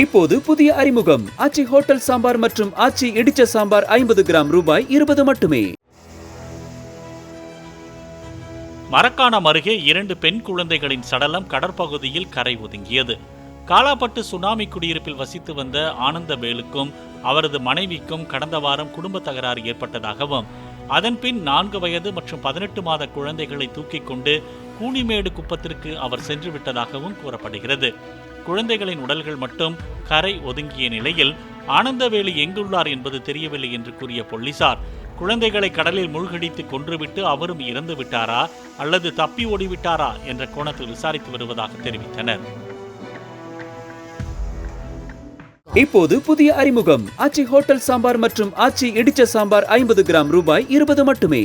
இப்போது புதிய அறிமுகம் ஆச்சி ஹோட்டல் சாம்பார் மற்றும் ஆச்சி இடிச்ச சாம்பார் 50 கிராம் ரூபாய் 20 மட்டுமே. மரக்காணம் அருகே 2 பெண் குழந்தைகளின் சடலம் கடற்பகுதியில் கரை ஒதுங்கியது. காலாப்பட்டு சுனாமி குடியிருப்பில் வசித்து வந்த ஆனந்தவேலுக்கும் அவரது மனைவிக்கும் கடந்த வாரம் குடும்ப தகராறு ஏற்பட்டதாகவும் அதன்பின் 4 வயது மற்றும் 18 மாத குழந்தைகளை தூக்கிக் கொண்டு கூனிமேடு குப்பத்திற்கு அவர் சென்று விட்டதாகவும் கூறப்படுகிறது. குழந்தைகளின் உடல்கள் மட்டும் கரை ஒதுங்கிய நிலையில் ஆனந்தவேலு எங்குள்ளார் என்பது தெரியவில்லை என்று கூறிய போலீசார் குழந்தைகளை கடலில் மூழ்கடித்து கொன்றுவிட்டு அவரும் இறந்து விட்டாரா அல்லது தப்பி ஓடிவிட்டாரா என்ற கோணத்தில் விசாரித்து வருவதாக தெரிவித்தனர். இப்போது புதிய அறிமுகம் ஆச்சி ஹோட்டல் சாம்பார் மற்றும் ஆச்சி இடிச்ச சாம்பார் 50 கிராம் ரூபாய் 20 மட்டுமே.